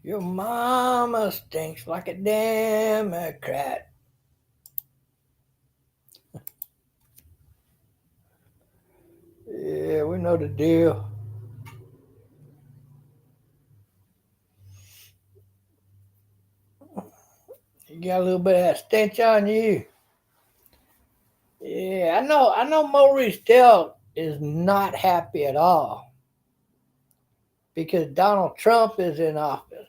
Your mama stinks like a Democrat. Yeah, we know the deal. You got a little bit of that stench on you. Yeah, I know. I know. Maurice Dell is not happy at all because Donald Trump is in office.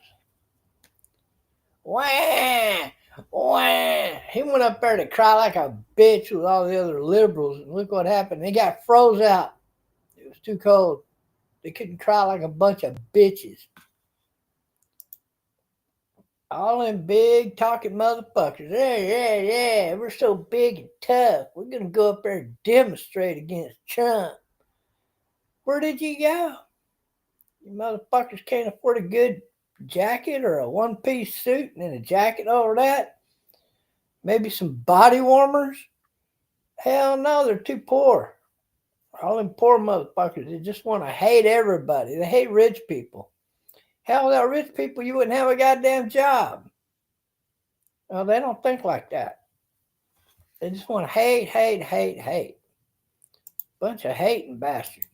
Wah, wah. He went up there to cry like a bitch with all the other liberals, and look what happened. They got froze out. It was too cold. They couldn't cry like a bunch of bitches. All them big talking motherfuckers. Yeah. We're so big and tough. We're gonna go up there and demonstrate against Trump. Where did you go? You motherfuckers can't afford a good jacket or a one-piece suit and then a jacket over that. Maybe some body warmers. Hell no, they're too poor. All them poor motherfuckers, they just want to hate everybody. They hate rich people. Hell, without rich people, you wouldn't have a goddamn job. No, they don't think like that. They just want to hate. Bunch of hating bastards.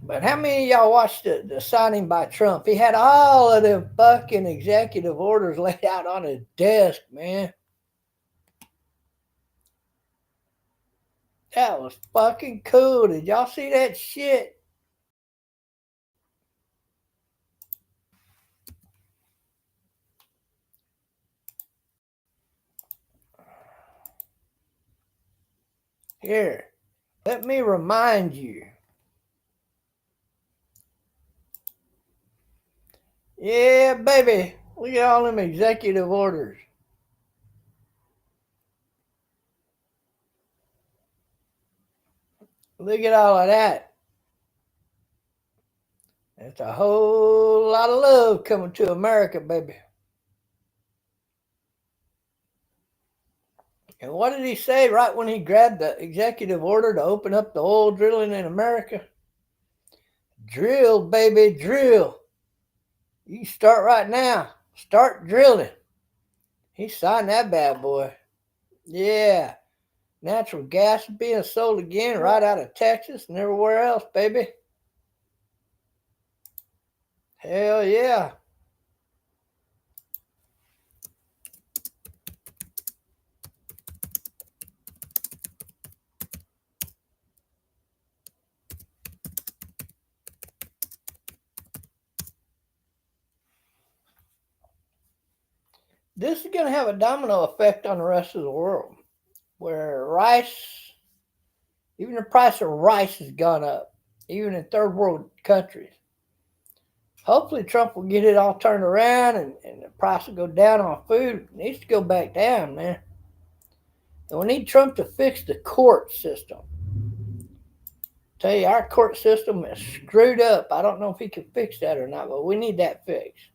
But how many of y'all watched the signing by Trump? He had all of them fucking executive orders laid out on his desk, man. That was fucking cool. Did y'all see that shit? Here, let me remind you. Yeah, baby. Look at all them executive orders. Look at all of that. That's a whole lot of love coming to America, baby. And what did he say right when he grabbed the executive order to open up the oil drilling in America? Drill, baby, drill. You start right now. Start drilling. He signed that bad boy. Yeah. Natural gas is being sold again right out of Texas and everywhere else, baby. Hell yeah. This is going to have a domino effect on the rest of the world where rice, even the price of rice has gone up, even in third world countries. Hopefully Trump will get it all turned around and the price will go down on food. It needs to go back down, man. And we need Trump to fix the court system. Tell you, our court system is screwed up. I don't know if he can fix that or not, but we need that fixed.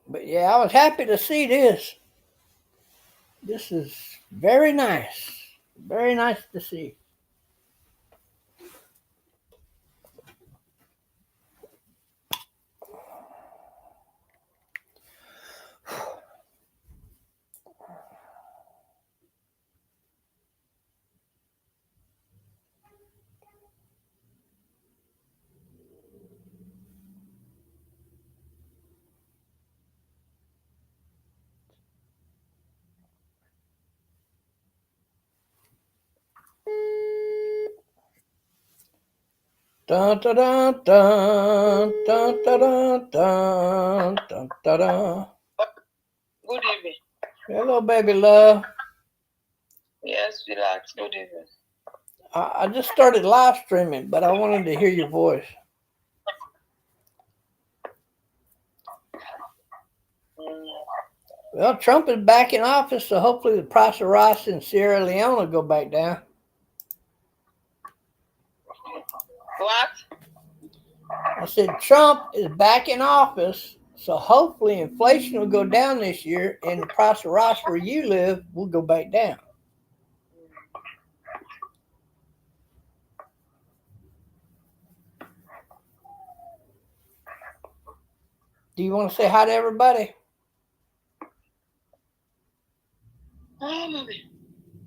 But yeah, I was happy to see this. This is very nice. Very nice to see. Dun dun dun dun dun dun dun dun dun dun. Good evening. Hello, baby love. Yes, relax. Good evening. I just started live streaming, but I wanted to hear your voice. Well, Trump is back in office, so hopefully the price of rice in Sierra Leone will go back down. What? I said Trump is back in office, So hopefully inflation will go down this year and the price of rice where you live will go back down. Do you want to say hi to everybody?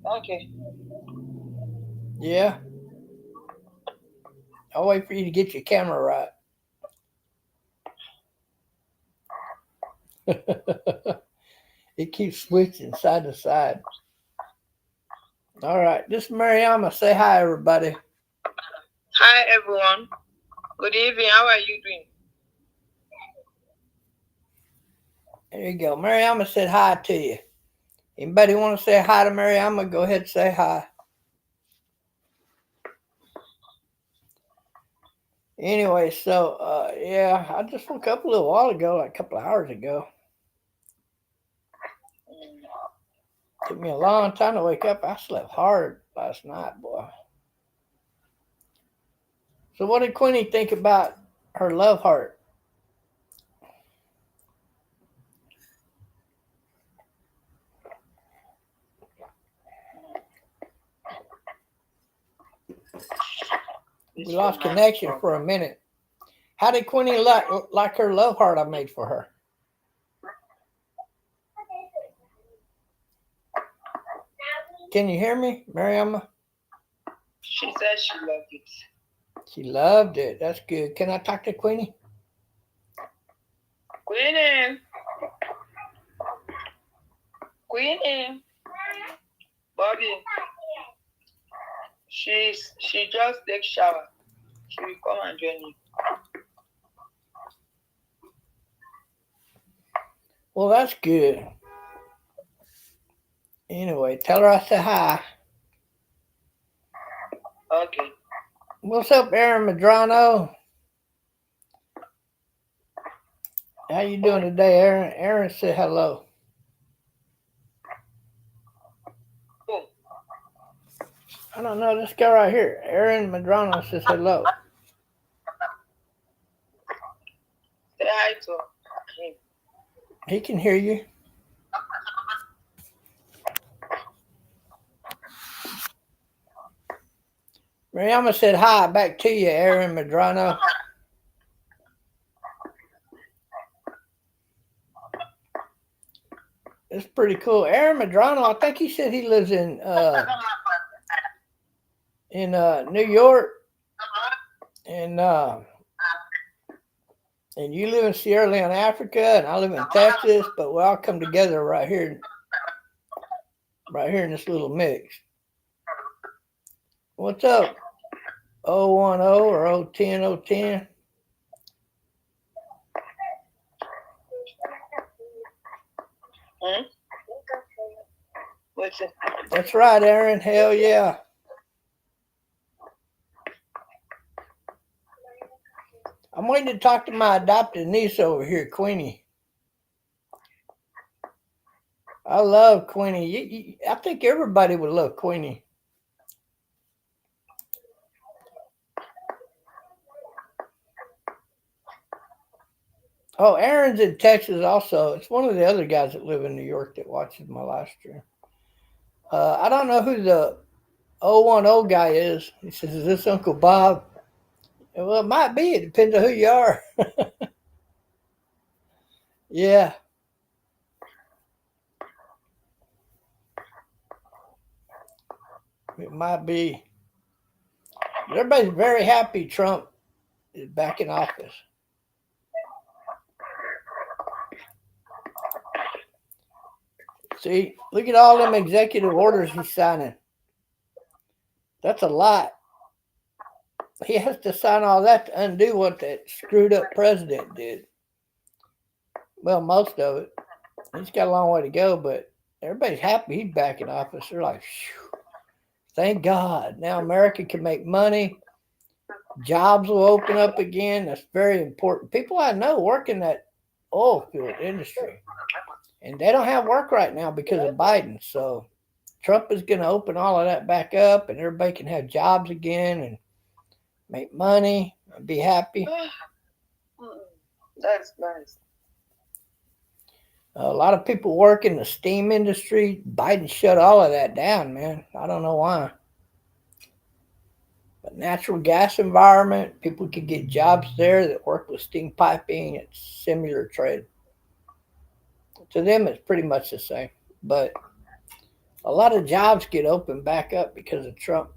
Okay. Yeah. I'll wait for you to get your camera right. It keeps switching side to side. All right. This is Mariama. Say hi, everybody. Hi, everyone. Good evening. How are you doing? There you go. Mariama said hi to you. Anybody want to say hi to Mariama? Go ahead and say hi. Anyway, so yeah, I just woke up a little while ago, like a couple of hours ago. Took me a long time to wake up. I slept hard last night, boy. So what did Queenie think about her love heart? We lost connection for a minute. How did Queenie like her love heart I made for her? Can you hear me, Mariama? She said she loved it. She loved it. That's good. Can I talk to Queenie? Queenie. Queenie. Bobby. She just take shower. She will come and join you. Well, that's good. Anyway, tell her I said hi. Okay. What's up, Aaron Madrano? How you doing today, Aaron? Aaron said hello. Oh. I don't know this guy right here. Aaron Madrano says hello. Say hi to him. He can hear you. Mariama said hi back to you, Aaron Madrano. It's pretty cool. Aaron Madrano, I think he said he lives in New York, and you live in Sierra Leone, Africa, and I live in Texas. But we all come together right here in this little mix. What's up? 010 or 010 010? Hmm? What's it? That's right, Aaron. Hell yeah. I'm waiting to talk to my adopted niece over here, Queenie. I love Queenie. I think everybody would love Queenie. Oh, Aaron's in Texas also. It's one of the other guys that live in New York that watches my live stream. I don't know who the 010 guy is. He says, "Is this Uncle Bob?" Well, it might be. It depends on who you are. Yeah, it might be. Everybody's very happy Trump is back in office. See, look at all them executive orders he's signing. That's a lot. He has to sign all that to undo what that screwed up president did. Well, most of it. He's got a long way to go, but everybody's happy he's back in office. They're like, thank God. Now America can make money. Jobs will open up again. That's very important. People I know work in that oil field industry, and they don't have work right now because of Biden. So Trump is going to open all of that back up, and everybody can have jobs again and make money and be happy. That's nice. A lot of people work in the steam industry. Biden shut all of that down, man. I don't know why. But natural gas environment, people could get jobs there that work with steam piping. It's similar trade. To them, it's pretty much the same. But a lot of jobs get opened back up because of Trump.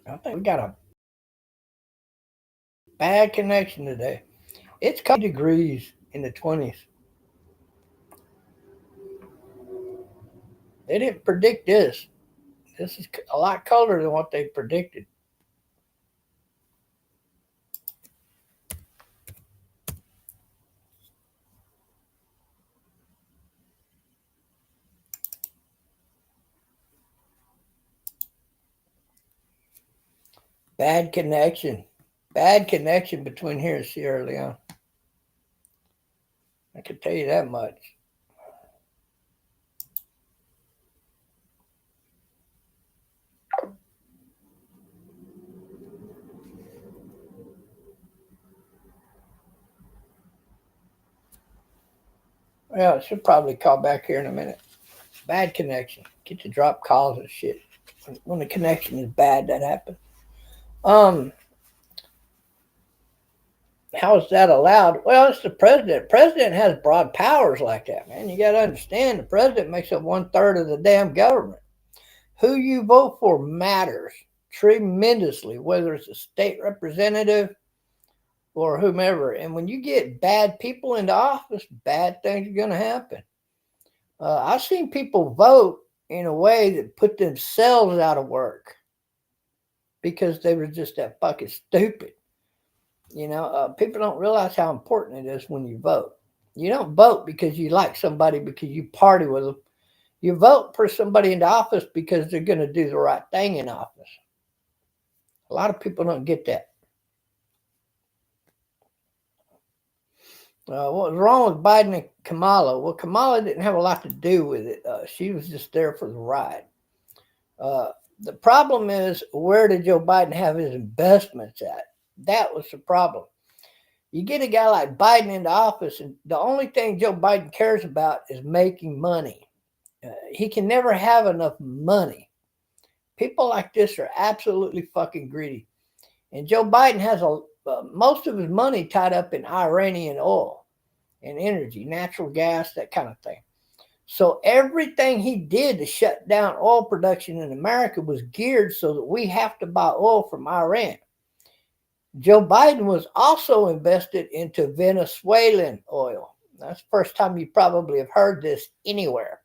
I think we got a bad connection today. It's degrees in the 20s. They didn't predict this. This is a lot colder than what they predicted. Bad connection. Bad connection between here and Sierra Leone. I can tell you that much. Well, she'll probably call back here in a minute. Bad connection. Get to drop calls and shit. When the connection is bad, that happens. Um, how is that allowed? Well, it's the president. The president has broad powers like that, man. You got to understand the president makes up 1/3 of the damn government. Who you vote for matters tremendously, whether it's a state representative or whomever. And when you get bad people into office, bad things are going to happen. I've seen people vote in a way that put themselves out of work because they were just that fucking stupid. People don't realize how important it is when you vote. You don't vote because you like somebody because you party with them. You vote for somebody into office because they're going to do the right thing in office. A lot of people don't get that. What was wrong with Biden and Kamala? Well, Kamala didn't have a lot to do with it. She was just there for the ride. The problem is, where did Joe Biden have his investments at? That was the problem. You get a guy like Biden into office, and the only thing Joe Biden cares about is making money. He can never have enough money. People like this are absolutely fucking greedy. And Joe Biden has most of his money tied up in Iranian oil and energy, natural gas, that kind of thing. So everything he did to shut down oil production in America was geared so that we have to buy oil from Iran. Joe Biden was also invested into Venezuelan oil. That's the first time you probably have heard this anywhere.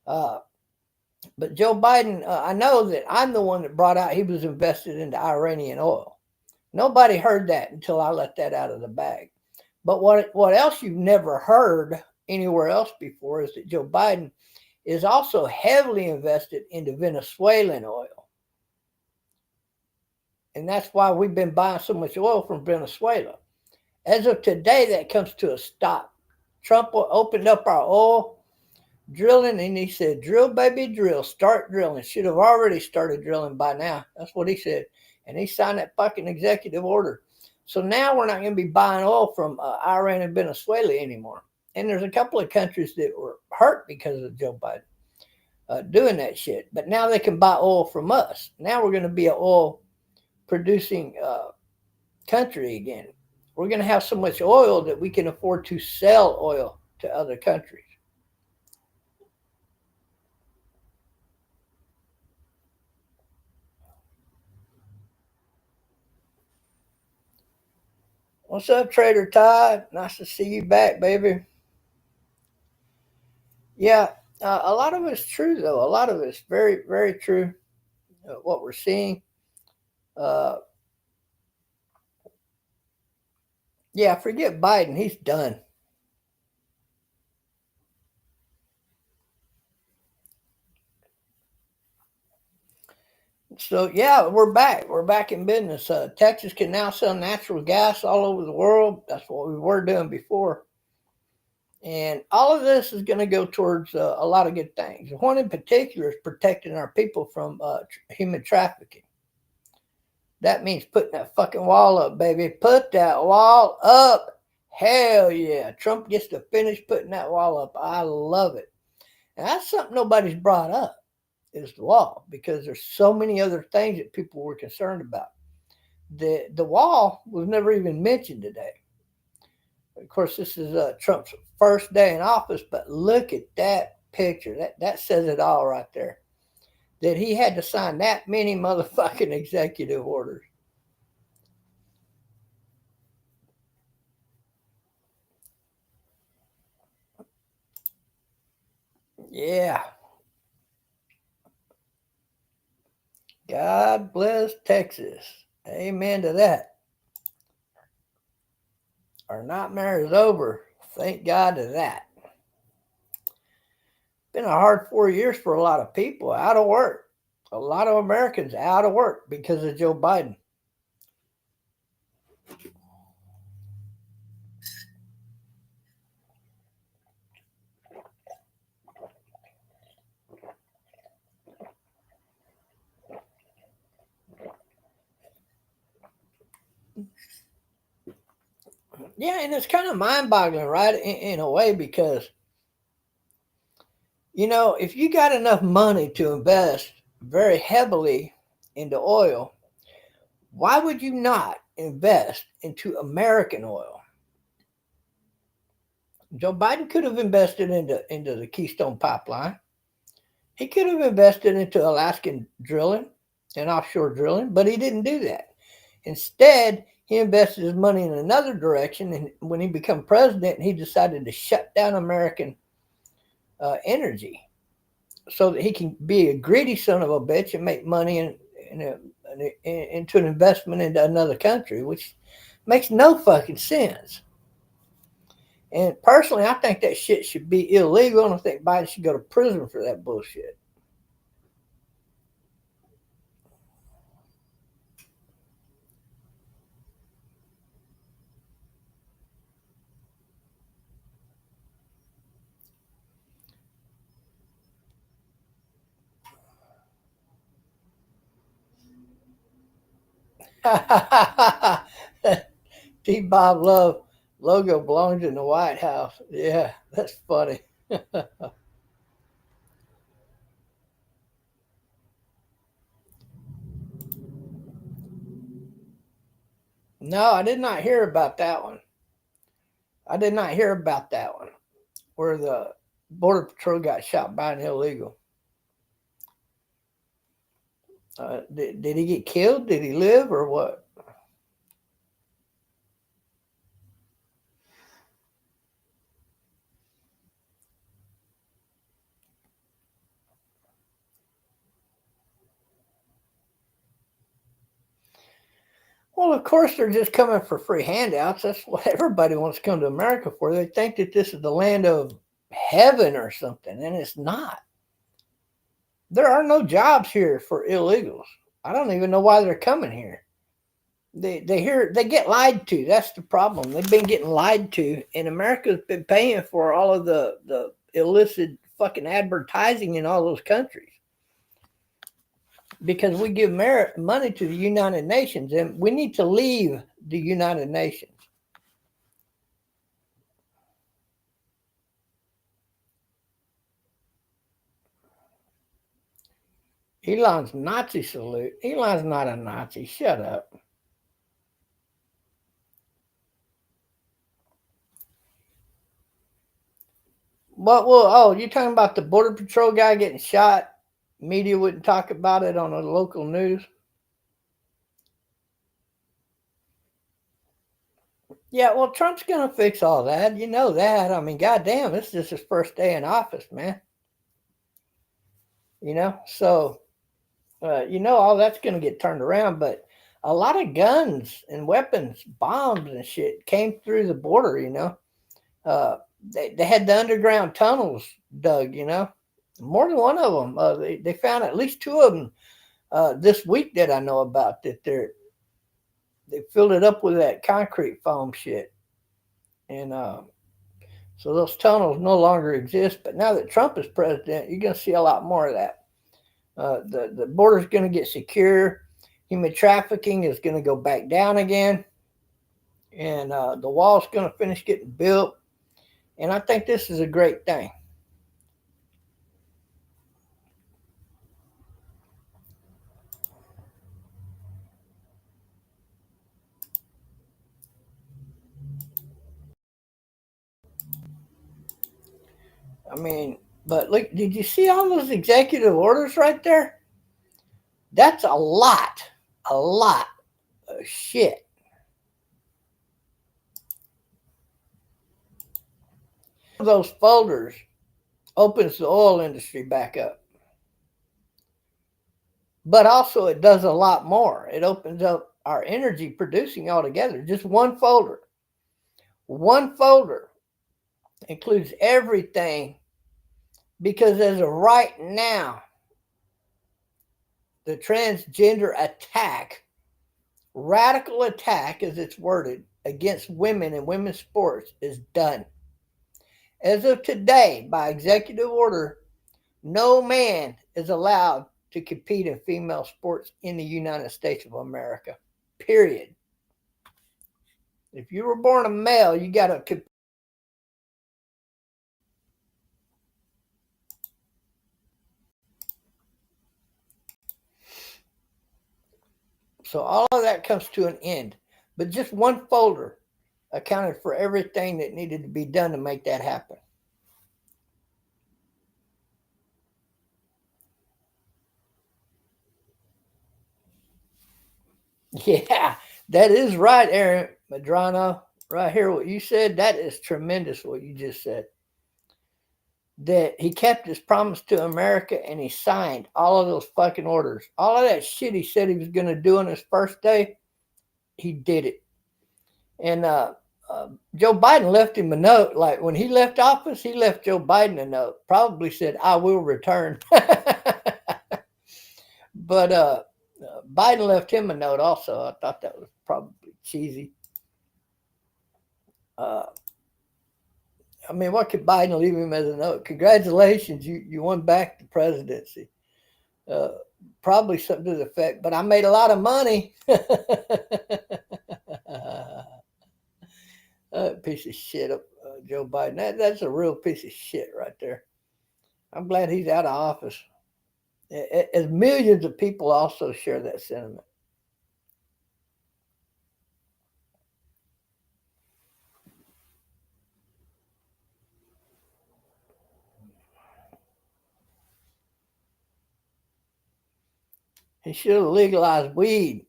But Joe Biden, I know that I'm the one that brought out he was invested into Iranian oil. Nobody heard that until I let that out of the bag. But what else you've never heard anywhere else before is that Joe Biden is also heavily invested into Venezuelan oil. And that's why we've been buying so much oil from Venezuela. As of today, that comes to a stop. Trump opened up our oil drilling and he said, drill, baby, drill. Start drilling. Should have already started drilling by now. That's what he said. And he signed that fucking executive order. So now we're not going to be buying oil from Iran and Venezuela anymore. And there's a couple of countries that were hurt because of Joe Biden doing that shit. But now they can buy oil from us. Now we're going to be an oil producing country again. We're going to have so much oil that we can afford to sell oil to other countries. What's up, Trader Todd? Nice to see you back, baby. Yeah, a lot of it's true, though. A lot of it's very, very true, what we're seeing. Uh, yeah, forget Biden. He's done. So yeah, we're back. We're back in business. Texas can now sell natural gas all over the world. That's what we were doing before. And all of this is going to go towards a lot of good things. One in particular is protecting our people from human trafficking. That means putting that fucking wall up, baby. Put that wall up. Hell yeah. Trump gets to finish putting that wall up. I love it. And that's something nobody's brought up is the wall because there's so many other things that people were concerned about. The wall was never even mentioned today. Of course, this is Trump's first day in office, but look at that picture. That says it all right there. That he had to sign that many motherfucking executive orders. Yeah. God bless Texas. Amen to that. Our nightmare is over. Thank God to that. Been a hard 4 years for a lot of people out of work. A lot of Americans out of work because of Joe Biden. Yeah, and it's kind of mind boggling, right? In a way, because, if you got enough money to invest very heavily into oil, why would you not invest into American oil? Joe Biden could have invested into the Keystone Pipeline. He could have invested into Alaskan drilling and offshore drilling, but he didn't do that. Instead, he invested his money in another direction. And when he became president, he decided to shut down American energy so that he can be a greedy son of a bitch and make money into an investment into another country, which makes no fucking sense. And personally, I think that shit should be illegal, and I think Biden should go to prison for that bullshit. T. Bob Love logo belongs in the White House. Yeah, that's funny. No, I did not hear about that one. I did not hear about that one where the Border Patrol got shot by an illegal. Did he get killed? Did he live or what? Well, of course, they're just coming for free handouts. That's what everybody wants to come to America for. They think that this is the land of heaven or something, and it's not. There are no jobs here for illegals. I don't even know why they're coming here. They get lied to. That's the problem. They've been getting lied to, and America's been paying for all of the illicit fucking advertising in all those countries because we give money to the United Nations, and we need to leave the United Nations. Elon's Nazi salute. Elon's not a Nazi. Shut up. What? Well, oh, you're talking about the Border Patrol guy getting shot? Media wouldn't talk about it on the local news. Yeah, well, Trump's gonna fix all that. You know that. I mean, goddamn, this is just his first day in office, man. So all that's gonna get turned around. But a lot of guns and weapons, bombs and shit came through the border. They had the underground tunnels dug. More than one of them. They found at least two of them this week that I know about that they filled it up with that concrete foam shit, and so those tunnels no longer exist. But now that Trump is president, you're going to see a lot more of that. The border is going to get secure. Human trafficking is going to go back down again, and the wall's going to finish getting built. And I think this is a great thing. I mean, but look, did you see all those executive orders right there? That's a lot of shit. Those folders opens the oil industry back up. But also, it does a lot more. It opens up our energy producing altogether. Just one folder. One folder includes everything because as of right now, the transgender attack, radical attack as it's worded, against women in women's sports is done. As of today, by executive order, no man is allowed to compete in female sports in the United States of America. Period. If you were born a male, you got to compete. So all of that comes to an end. But just one folder accounted for everything that needed to be done to make that happen. Yeah, that is right, Aaron Madrano. Right here, what you said, that is tremendous what you just said. That he kept his promise to America and he signed all of those fucking orders. All of that shit he said he was going to do on his first day, he did it. And Joe Biden left him a note. Like when he left office, he left Joe Biden a note. Probably said, I will return. But Biden left him a note also. I thought that was probably cheesy. I mean, what could Biden leave him as a note? Congratulations, you won back the presidency. Probably something to the effect, but I made a lot of money. Piece of shit, Joe Biden. That's a real piece of shit right there. I'm glad he's out of office. As millions of people also share that sentiment. He should have legalized weed.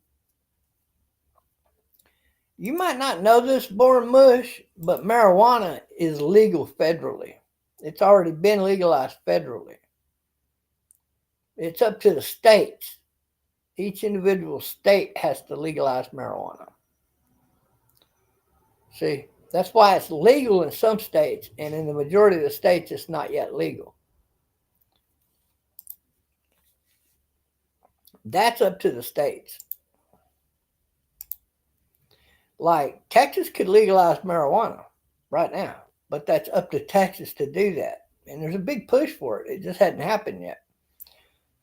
You might not know this, Born Mush, but marijuana is legal federally. It's already been legalized federally. It's up to the states. Each individual state has to legalize marijuana. See, that's why it's legal in some states, and in the majority of the states, it's not yet legal. That's up to the states. Like Texas could legalize marijuana right now, but that's up to Texas to do that. And there's a big push for it. It just hadn't happened yet.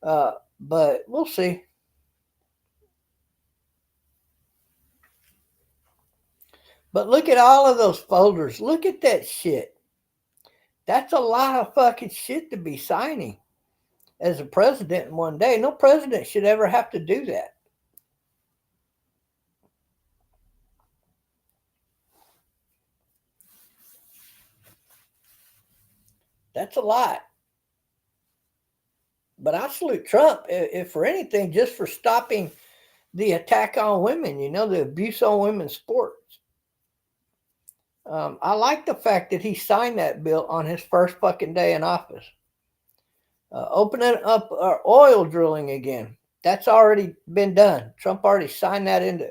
But we'll see. But look at all of those folders. Look at that shit. That's a lot of fucking shit to be signing as a president in one day. No president should ever have to do that. That's a lot. But I salute Trump, if for anything, just for stopping the attack on women, the abuse on women's sports. I like the fact that he signed that bill on his first fucking day in office. Opening up oil drilling again. That's already been done. Trump already signed that into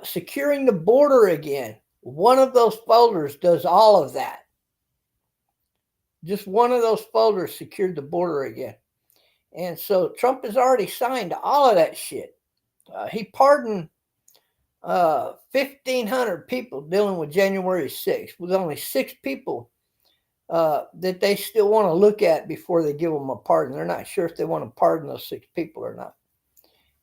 securing the border again. One of those folders does all of that. Just one of those folders secured the border again. And so Trump has already signed all of that shit. He pardoned 1,500 people dealing with January 6th, with only 6 people that they still want to look at before they give them a pardon. They're not sure if they want to pardon those 6 people or not.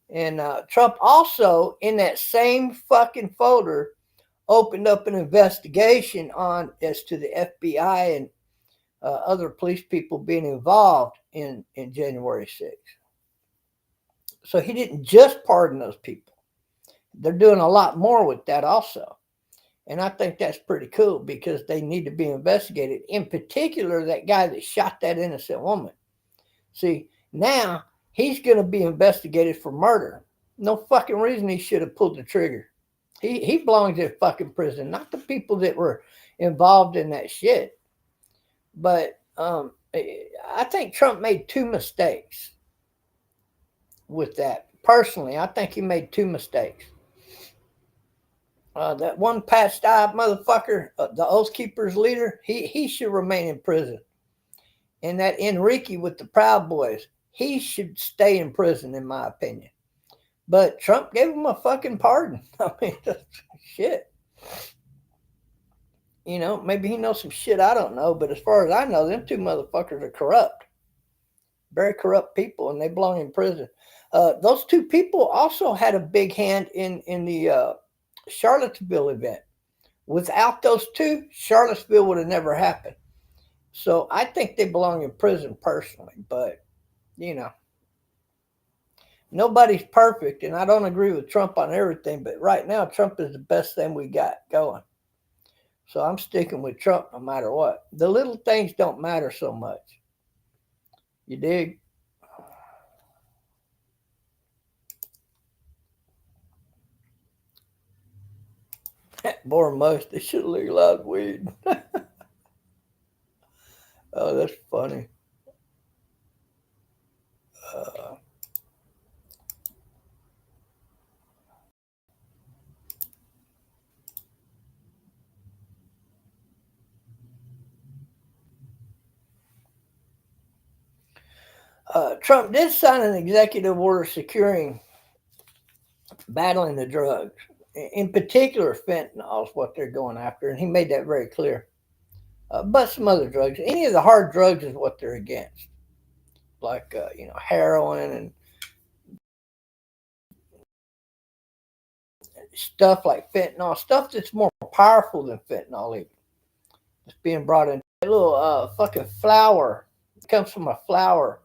And Trump also, in that same fucking folder, opened up an investigation on as to the FBI and other police people being involved in January 6th. So he didn't just pardon those people. They're doing a lot more with that also. And I think that's pretty cool because they need to be investigated. In particular, that guy that shot that innocent woman. See, now he's going to be investigated for murder. No fucking reason he should have pulled the trigger. He belongs in fucking prison, not the people that were involved in that shit. But I think Trump made 2 mistakes with that. Personally, I think he made 2 mistakes. That one Pat Stipe motherfucker, the Oath Keepers leader, he should remain in prison. And that Enrique with the Proud Boys, he should stay in prison, in my opinion. But Trump gave him a fucking pardon. I mean, shit. You know, maybe he knows some shit I don't know, but as far as I know, them 2 motherfuckers are corrupt. Very corrupt people, and they belong in prison. Those 2 people also had a big hand in the Charlottesville event. Without those 2, Charlottesville would have never happened. So I think they belong in prison personally, but you know, nobody's perfect, and I don't agree with Trump on everything, but right now Trump is the best thing we got going. So I'm sticking with Trump no matter what. The little things don't matter so much. You dig? More much. They should have legalized weed. Oh, that's funny. Uh, Trump did sign an executive order securing battling the drugs. In particular, fentanyl is what they're going after, and he made that very clear. But some other drugs, any of the hard drugs is what they're against, like heroin and stuff like fentanyl, stuff that's more powerful than fentanyl even. It's being brought in. A little fucking flower comes from a flower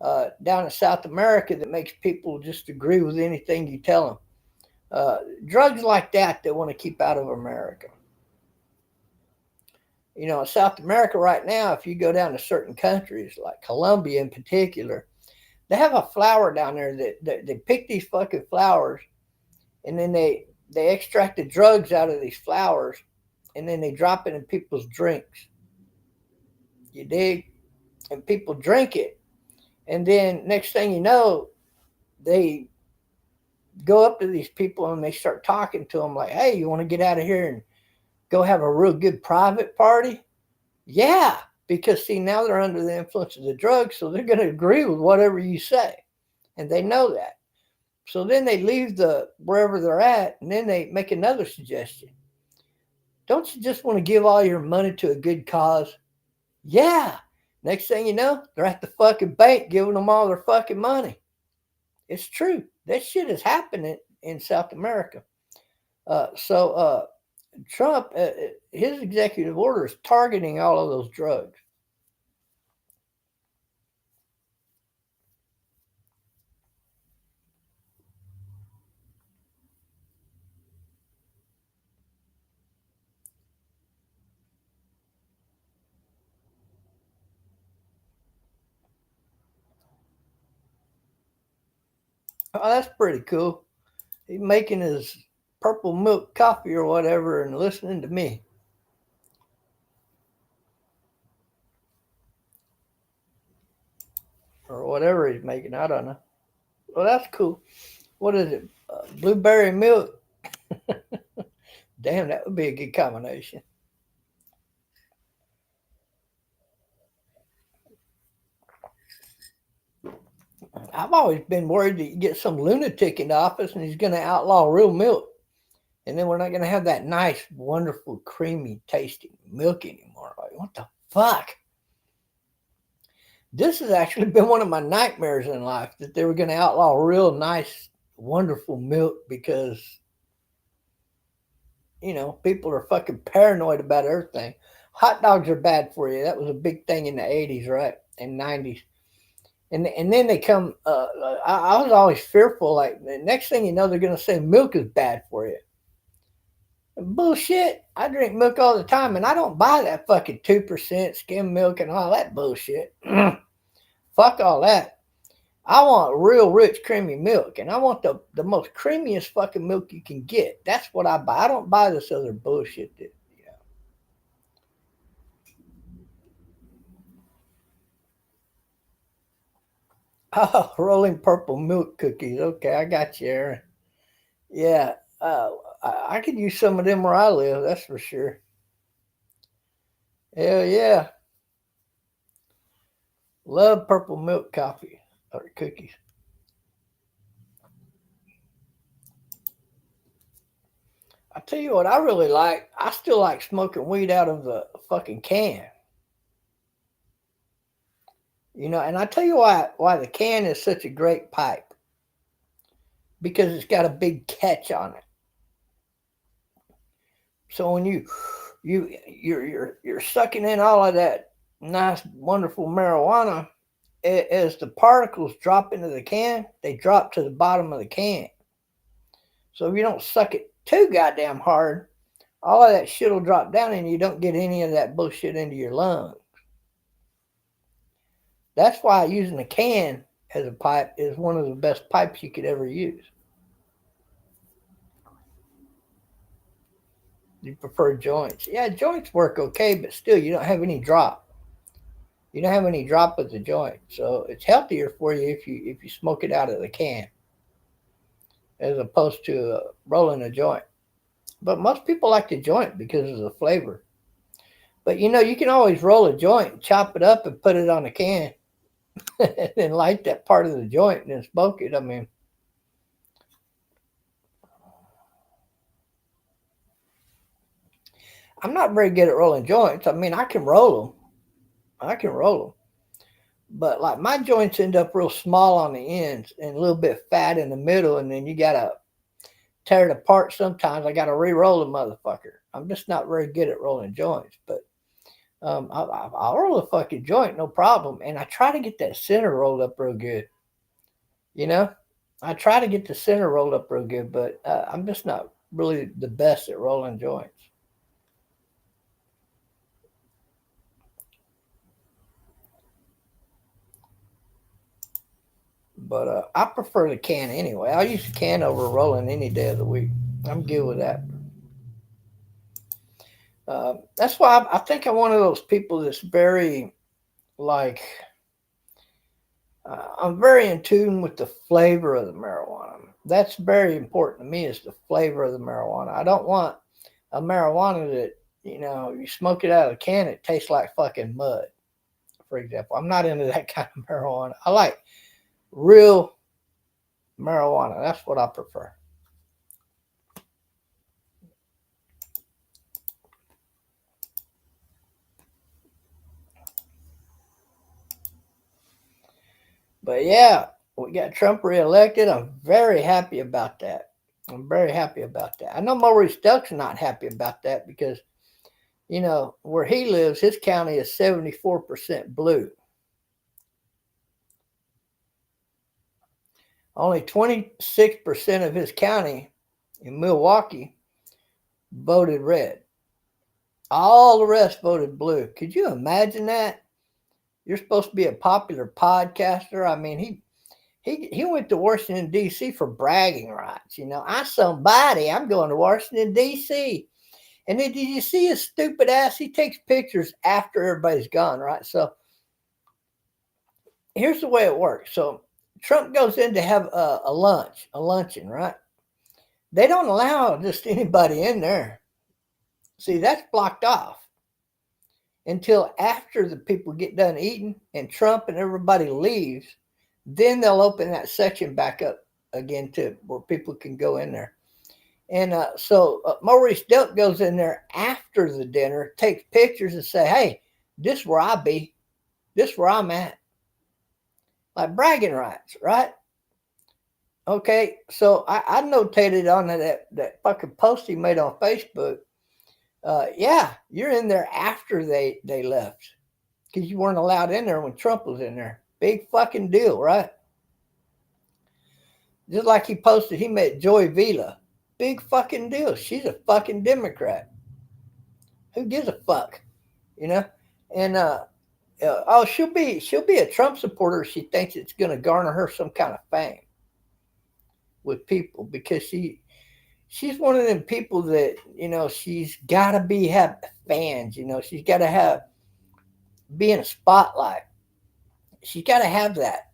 down in South America that makes people just agree with anything you tell them. Drugs like that they want to keep out of America. You know, in South America right now, if you go down to certain countries, like Colombia in particular, they have a flower down there that they pick these fucking flowers and then they extract the drugs out of these flowers and then they drop it in people's drinks. You dig? And people drink it. And then next thing you know, they go up to these people and they start talking to them like, hey, you want to get out of here and go have a real good private party? Yeah, because see, now they're under the influence of the drugs, so they're going to agree with whatever you say. And they know that. So then they leave the wherever they're at and then they make another suggestion. Don't you just want to give all your money to a good cause? Yeah. Next thing you know, they're at the fucking bank giving them all their fucking money. It's true. That shit is happening in South America. So Trump, his executive order is targeting all of those drugs. Oh, that's pretty cool. He's making his purple milk coffee or whatever and listening to me. Or whatever he's making. I don't know. Well, that's cool. What is it? Blueberry milk. Damn, that would be a good combination. I've always been worried that you get some lunatic into office and he's going to outlaw real milk. And then we're not going to have that nice, wonderful, creamy tasting milk anymore. Like, what the fuck? This has actually been one of my nightmares in life, that they were going to outlaw real nice, wonderful milk because, people are fucking paranoid about everything. Hot dogs are bad for you. That was a big thing in the 80s, right? And 90s. And then they come, I was always fearful, like, the next thing you know, they're going to say milk is bad for you. Bullshit. I drink milk all the time, and I don't buy that fucking 2% skim milk and all that bullshit. Fuck all that. I want real rich creamy milk, and I want the most creamiest fucking milk you can get. That's what I buy. I don't buy this other bullshit that, Oh, rolling purple milk cookies. Okay, I got you, Aaron. Yeah, I could use some of them where I live. That's for sure. Hell yeah, love purple milk coffee or cookies. I tell you what, I really like. I still like smoking weed out of the fucking can. And I tell you why the can is such a great pipe, because it's got a big catch on it. So when you're sucking in all of that nice, wonderful marijuana, as the particles drop into the can, they drop to the bottom of the can. So if you don't suck it too goddamn hard, all of that shit will drop down and you don't get any of that bullshit into your lungs. That's why using a can as a pipe is one of the best pipes you could ever use. You prefer joints? Yeah, joints work okay, but still, you don't have any drop. You don't have any drop with the joint, so it's healthier for you if you smoke it out of the can as opposed to rolling a joint. But most people like the joint because of the flavor. But you can always roll a joint, chop it up, and put it on a can, and then light that part of the joint and then smoke it. I mean, I'm not very good at rolling joints. I mean, I can roll them. I can roll them. But like my joints end up real small on the ends and a little bit fat in the middle, and then you gotta tear it apart. Sometimes I gotta re-roll the motherfucker. I'm just not very good at rolling joints, but I'll roll a fucking joint, no problem. And I try to get that center rolled up real good. You know, I try to get the center rolled up real good, but I'm just not really the best at rolling joints. But I prefer the can anyway. I'll use the can over rolling any day of the week. I'm good with that. That's why I think I'm one of those people that's very, like, I'm very in tune with the flavor of the marijuana. That's very important to me, is the flavor of the marijuana. I don't want a marijuana that, you smoke it out of the can, it tastes like fucking mud, for example. I'm not into that kind of marijuana. I like real marijuana. That's what I prefer. But yeah, we got Trump reelected. I'm very happy about that. I'm very happy about that. I know Maurice Duck's not happy about that because, where he lives, his county is 74% blue. Only 26% of his county in Milwaukee voted red. All the rest voted blue. Could you imagine that? You're supposed to be a popular podcaster. I mean, he went to Washington D.C. for bragging rights. I'm somebody. I'm going to Washington D.C. And then did you see his stupid ass? He takes pictures after everybody's gone, right? So here's the way it works. So Trump goes in to have a luncheon, right? They don't allow just anybody in there. See, that's blocked off until after the people get done eating and Trump and everybody leaves. Then they'll open that section back up again to where people can go in there. And so Maurice Delk goes in there after the dinner, takes pictures, and say, "Hey, this where I be. This where I'm at." Like bragging rights, right? Okay, so I notated on that fucking post he made on Facebook. Yeah, you're in there after they left because you weren't allowed in there when Trump was in there. Big fucking deal, right? Just like he posted, he met Joy Vila. Big fucking deal. She's a fucking Democrat. Who gives a fuck, you know? And oh, she'll be a Trump supporter. She thinks it's gonna garner her some kind of fame with people because she's one of them people that she's got to be have fans. She's got to have be in a spotlight. She's got to have that.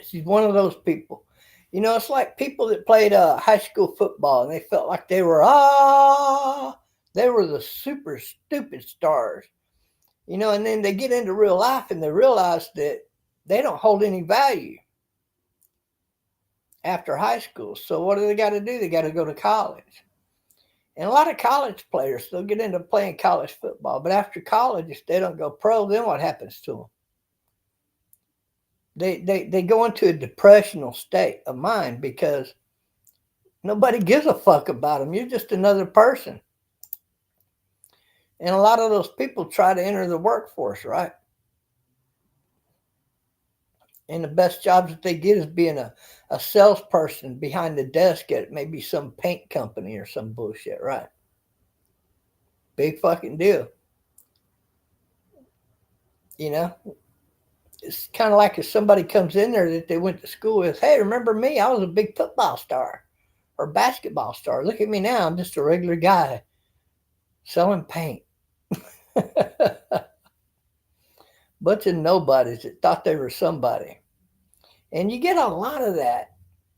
She's one of those people. It's like people that played high school football and they felt like they were the super stupid stars. And then they get into real life and they realize that they don't hold any value after high school. So what do they got to do? They got to go to college. And a lot of college players, they'll get into playing college football. But after college, if they don't go pro, then what happens to them? They go into a depressional state of mind because nobody gives a fuck about them. You're just another person. And a lot of those people try to enter the workforce, right? And the best jobs that they get is being a salesperson behind the desk at maybe some paint company or some bullshit, right? Big fucking deal. You know, it's kind of like if somebody comes in there that they went to school with, hey, remember me? I was a big football star or basketball star. Look at me now. I'm just a regular guy selling paint. Bunch of nobodies that thought they were somebody. And you get a lot of that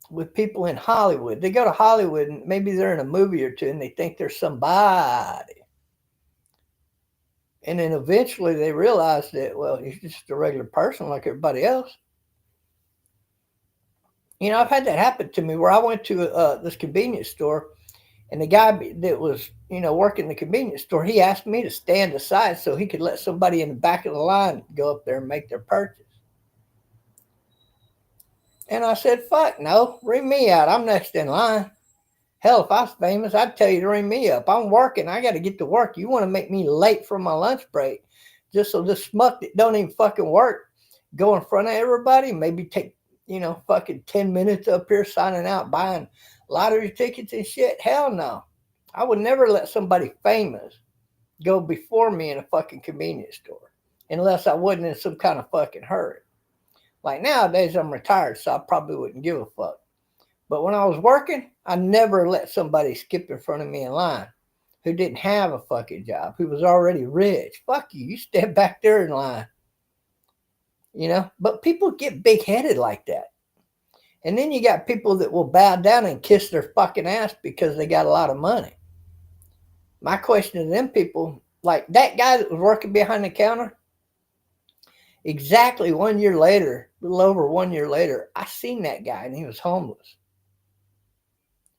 with people in Hollywood. They go to Hollywood and maybe they're in a movie or two and they think they're somebody. And then eventually they realize that, well, he's just a regular person like everybody else. I've had that happen to me where I went to this convenience store and the guy that was, working the convenience store, he asked me to stand aside so he could let somebody in the back of the line go up there and make their purchase. And I said, fuck no, ring me out. I'm next in line. Hell, if I was famous, I'd tell you to ring me up. I'm working. I got to get to work. You want to make me late for my lunch break just so this smuck that don't even fucking work go in front of everybody, maybe take, fucking 10 minutes up here signing out, buying lottery tickets and shit? Hell no. I would never let somebody famous go before me in a fucking convenience store unless I wasn't in some kind of fucking hurry. Like nowadays, I'm retired, so I probably wouldn't give a fuck. But when I was working, I never let somebody skip in front of me in line who didn't have a fucking job, who was already rich. Fuck you. You stand back there in line. But people get big headed like that. And then you got people that will bow down and kiss their fucking ass because they got a lot of money. My question to them people, like that guy that was working behind the counter, exactly 1 year later, a little over 1 year later, I seen that guy and he was homeless.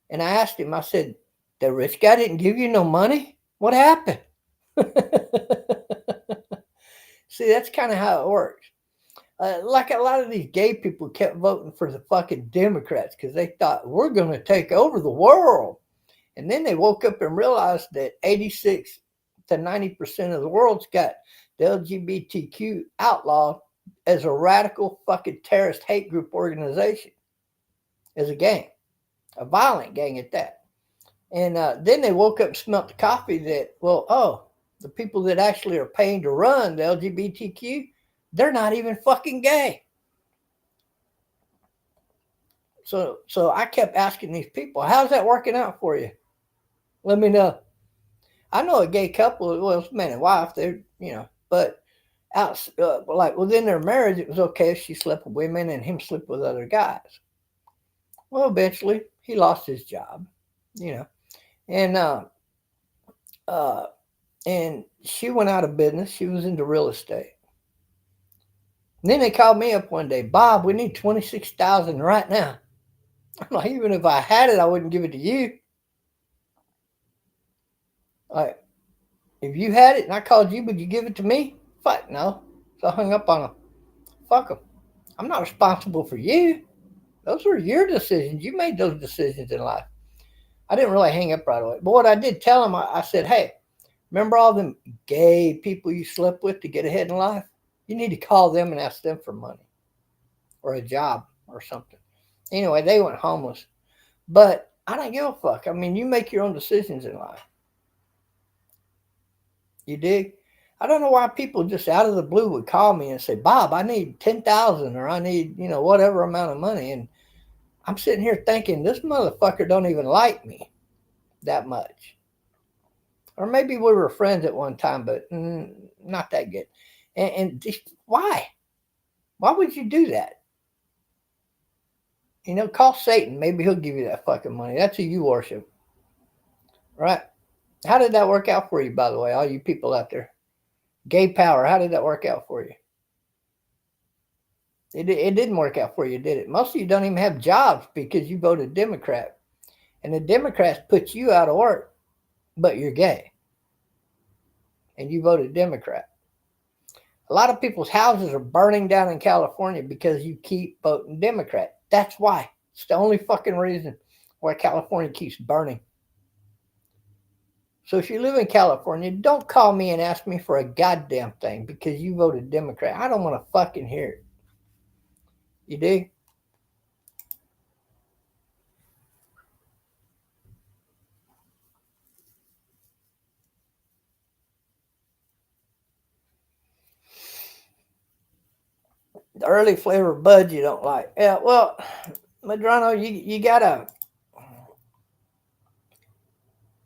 And I asked him, I said, the rich guy didn't give you no money? What happened? See, that's kind of how it works. Like a lot of these gay people kept voting for the fucking Democrats because they thought we're going to take over the world. And then they woke up and realized that 86 to 90% of the world's got the LGBTQ outlawed as a radical fucking terrorist hate group organization, as a gang, a violent gang at that. And then they woke up and smelt the coffee that, the people that actually are paying to run the LGBTQ, they're not even fucking gay. So I kept asking these people, how's that working out for you? Let me know. I know a gay couple, well, it's man and wife, they're, but out, like within their marriage, it was okay if she slept with women and him slept with other guys. Well, eventually he lost his job, and and she went out of business. She was into real estate. And then they called me up one day, Bob, we need 26,000 right now. I'm like, even if I had it, I wouldn't give it to you. Like, if you had it and I called you, would you give it to me? Fuck no. So I hung up on them. Fuck them. I'm not responsible for you. Those were your decisions. You made those decisions in life. I didn't really hang up right away. But what I did tell them, I said, hey, remember all them gay people you slept with to get ahead in life? You need to call them and ask them for money or a job or something. Anyway, they went homeless. But I don't give a fuck. I mean, you make your own decisions in life. You dig? I don't know why people just out of the blue would call me and say, Bob, I need 10,000 or I need, whatever amount of money. And I'm sitting here thinking, this motherfucker don't even like me that much. Or maybe we were friends at one time, but not that good. And just, why? Why would you do that? Call Satan. Maybe he'll give you that fucking money. That's who you worship. Right? How did that work out for you, by the way, all you people out there? Gay power, how did that work out for you? It didn't work out for you, did it? Most of you don't even have jobs because you voted Democrat. And the Democrats put you out of work, but you're gay. And you voted Democrat. A lot of people's houses are burning down in California because you keep voting Democrat. That's why. It's the only fucking reason why California keeps burning. So if you live in California, don't call me and ask me for a goddamn thing because you voted Democrat. I don't want to fucking hear it. You do? The early flavor buds you don't like. Yeah, well, Madrano, you gotta,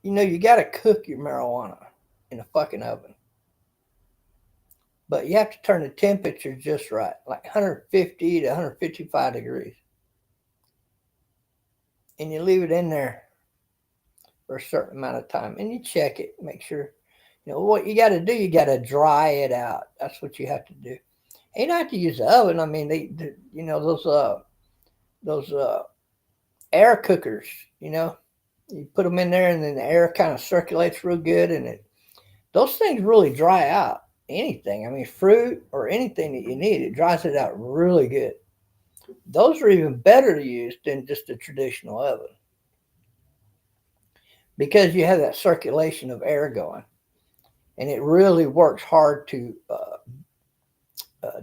you gotta cook your marijuana in a fucking oven. But you have to turn the temperature just right, like 150 to 155 degrees. And you leave it in there for a certain amount of time. And you check it, make sure. What you got to do, you got to dry it out. That's what you have to do. And you don't have to use the oven. I mean, those air cookers, you put them in there and then the air kind of circulates real good. And those things really dry out anything. I mean, fruit or anything that you need, it dries it out really good. Those are even better to use than just a traditional oven because you have that circulation of air going, and it really works hard to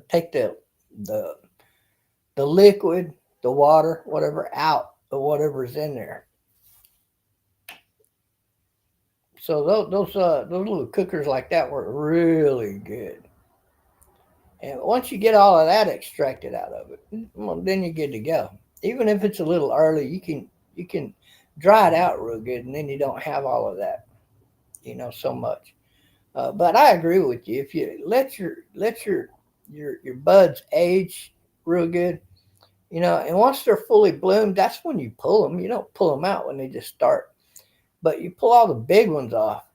take the the liquid, the water, whatever out of whatever's in there. So those little cookers like that work really good. And once you get all of that extracted out of it, well, then you're good to go. Even if it's a little early, you can dry it out real good, and then you don't have all of that, so much. But I agree with you. If you let your buds age real good, and once they're fully bloomed, that's when you pull them. You don't pull them out when they just start, but you pull all the big ones off.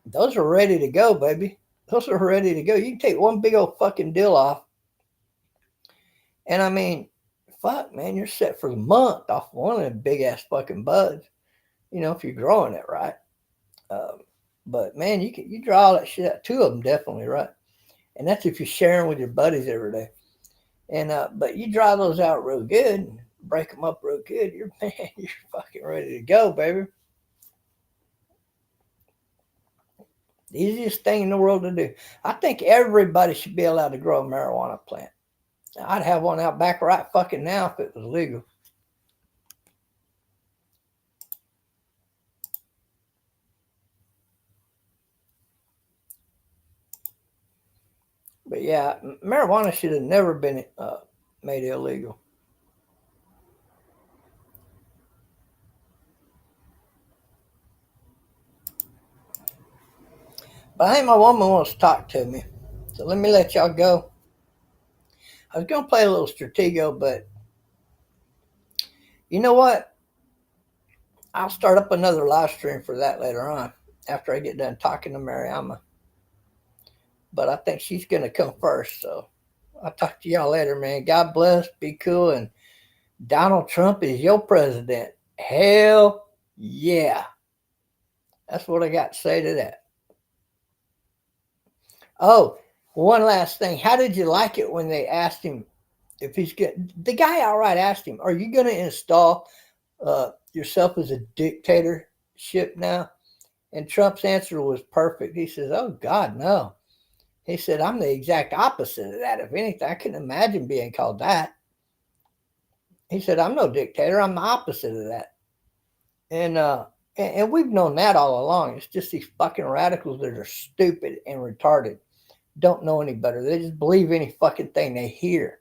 Those are ready to go, baby. Those are ready to go. You can take one big old fucking deal off, and I mean, fuck, man, you're set for the month off one of them big ass fucking buds. If you're growing it right. Um, but man, you draw all that shit out. Two of them definitely right, and that's if you're sharing with your buddies every day. And but you dry those out real good, break them up real good. You're man, you're fucking ready to go, baby. The easiest thing in the world to do. I think everybody should be allowed to grow a marijuana plant. I'd have one out back right fucking now if it was legal. But yeah, marijuana should have never been made illegal. But I think my woman wants to talk to me. So let me let y'all go. I was going to play a little Stratego, but you know what? I'll start up another live stream for that later on after I get done talking to Mariama. But I think she's going to come first. So I'll talk to y'all later, man. God bless. Be cool. And Donald Trump is your president. Hell yeah. That's what I got to say to that. Oh, one last thing. How did you like it when they asked him if he's good? The guy outright asked him, "Are you going to install yourself as a dictatorship now?" And Trump's answer was perfect. He says, "Oh God, no." He said, "I'm the exact opposite of that. If anything, I couldn't imagine being called that." He said, "I'm no dictator. I'm the opposite of that." And and we've known that all along. It's just these fucking radicals that are stupid and retarded, don't know any better. They just believe any fucking thing they hear.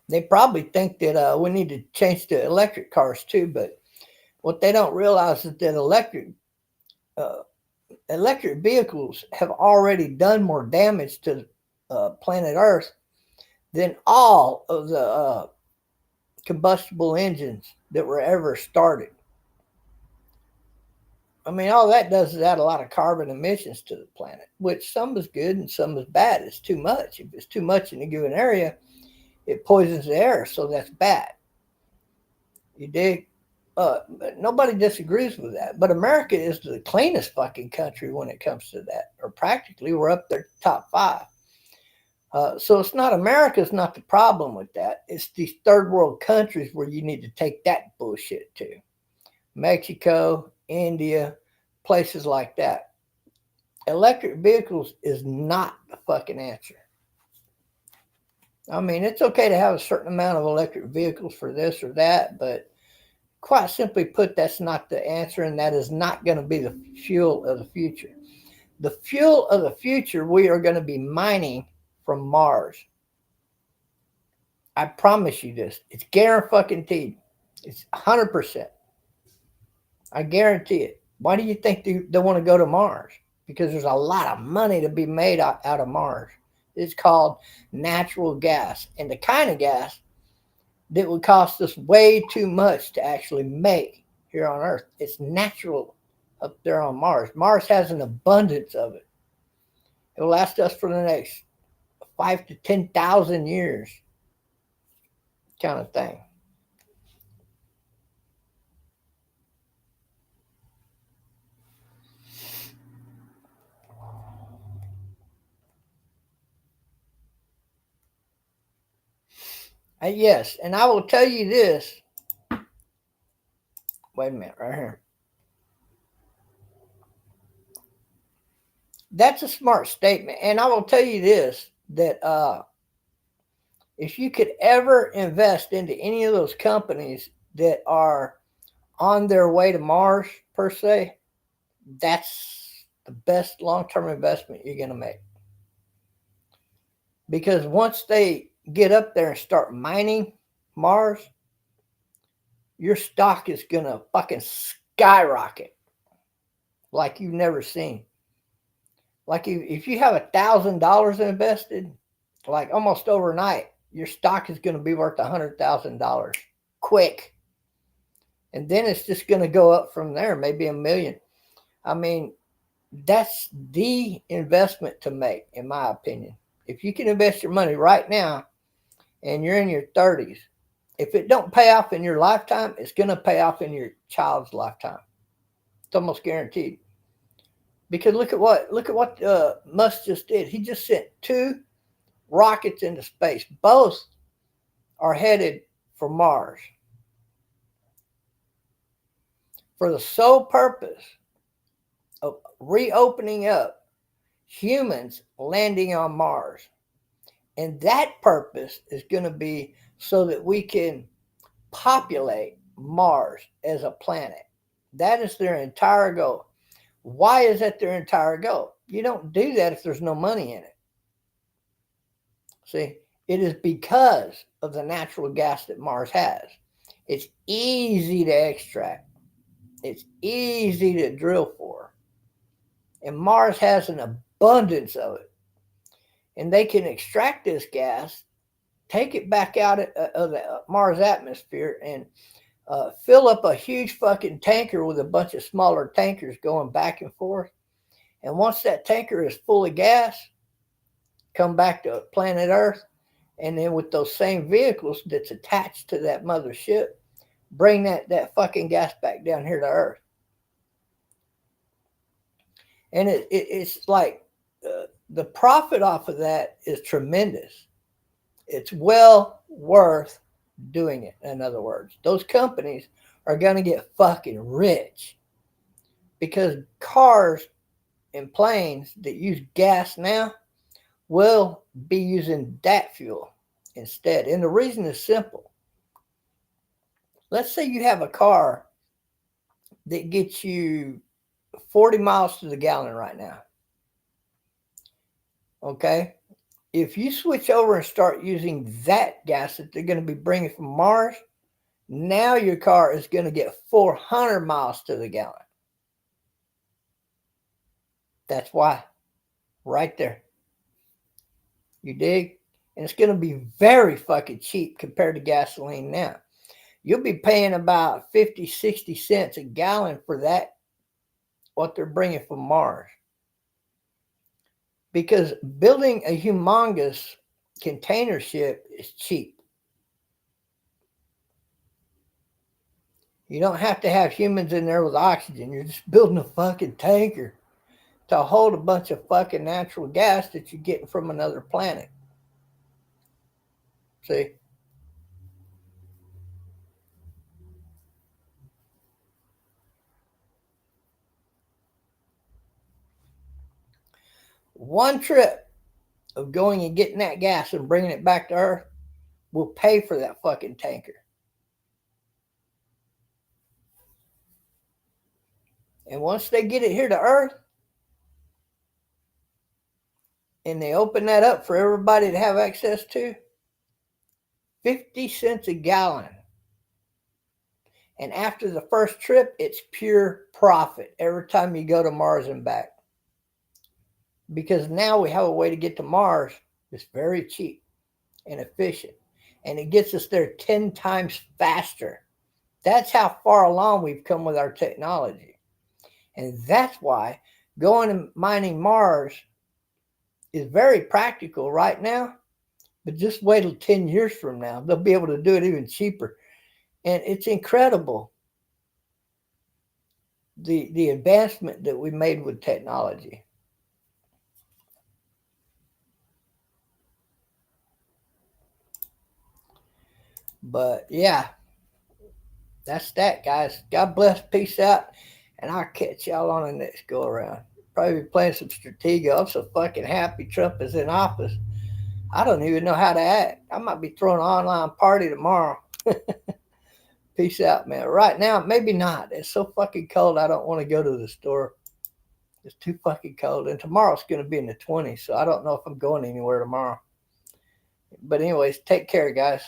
They probably think that we need to change to electric cars too, but what they don't realize is that uh, electric vehicles have already done more damage to planet Earth than all of the combustible engines that were ever started. I mean, all that does is add a lot of carbon emissions to the planet, which some is good and some is bad. It's too much. If it's too much in a given area, it poisons the air, so that's bad. You dig? But nobody disagrees with that. But America is the cleanest fucking country when it comes to that, or practically we're up there top five. So it's not America's not the problem with that. It's these third world countries where you need to take that bullshit to. Mexico, India, places like that. Electric vehicles is not the fucking answer. I mean, it's okay to have a certain amount of electric vehicles for this or that, but quite simply put, that's not the answer, and that is not going to be the fuel of the future. The fuel of the future, we are going to be mining from Mars. I promise you this. It's guaranteed. It's 100%. I guarantee it. Why do you think they want to go to Mars? Because there's a lot of money to be made out of Mars. It's called natural gas. And the kind of gas that would cost us way too much to actually make here on Earth. It's natural up there on Mars. Mars has an abundance of it. It will last us for the next 5 to 10,000 years, kind of thing. Yes, and I will tell you this. Wait a minute, right here. That's a smart statement, and I will tell you this: that if you could ever invest into any of those companies that are on their way to Mars per se, that's the best long-term investment you're going to make. Because once they get up there and start mining Mars, your stock is going to fucking skyrocket like you've never seen. Like if you have $1,000 invested, like almost overnight, your stock is going to be worth $100,000 quick. And then it's just going to go up from there, maybe $1 million. I mean, that's the investment to make, in my opinion. If you can invest your money right now and you're in your 30s, if it don't pay off in your lifetime, it's going to pay off in your child's lifetime. It's almost guaranteed. Because look at what Musk just did. He just sent 2 rockets into space. Both are headed for Mars for the sole purpose of reopening up humans landing on Mars. And that purpose is going to be so that we can populate Mars as a planet. That is their entire goal. Why is that their entire goal? You don't do that if there's no money in it. See, it is because of the natural gas that Mars has. It's easy to extract. It's easy to drill for. And Mars has an abundance of it. And they can extract this gas, take it back out of the Mars atmosphere, and fill up a huge fucking tanker with a bunch of smaller tankers going back and forth. And once that tanker is full of gas, come back to planet Earth, and then with those same vehicles that's attached to that mothership, bring that fucking gas back down here to Earth. And it's like the profit off of that is tremendous. It's well worth doing it. In other words, those companies are going to get fucking rich because cars and planes that use gas now will be using that fuel instead. And the reason is simple. Let's say you have a car that gets you 40 miles to the gallon right now. Okay? If you switch over and start using that gas that they're going to be bringing from Mars, now your car is going to get 400 miles to the gallon. That's why. Right there. You dig? And it's going to be very fucking cheap compared to gasoline now. You'll be paying about 50, 60 cents a gallon for that, what they're bringing from Mars. Because building a humongous container ship is cheap. You don't have to have humans in there with oxygen. You're just building a fucking tanker to hold a bunch of fucking natural gas that you're getting from another planet. See? One trip of going and getting that gas and bringing it back to Earth will pay for that fucking tanker. And once they get it here to Earth and they open that up for everybody to have access to, 50 cents a gallon. And after the first trip, it's pure profit every time you go to Mars and back. Because now we have a way to get to Mars that's very cheap and efficient. And it gets us there 10 times faster. That's how far along we've come with our technology. And that's why going and mining Mars is very practical right now. But just wait till 10 years from now. They'll be able to do it even cheaper. And it's incredible, the advancement that we made with technology. But yeah, that's that, guys. God bless. Peace out. And I'll catch y'all on the next go around. Probably be playing some Stratego. I'm so fucking happy Trump is in office. I don't even know how to act. I might be throwing an online party tomorrow. Peace out, man. Right now, maybe not. It's so fucking cold, I don't want to go to the store. It's too fucking cold. And tomorrow's going to be in the 20s, so I don't know if I'm going anywhere tomorrow. But anyways, take care, guys.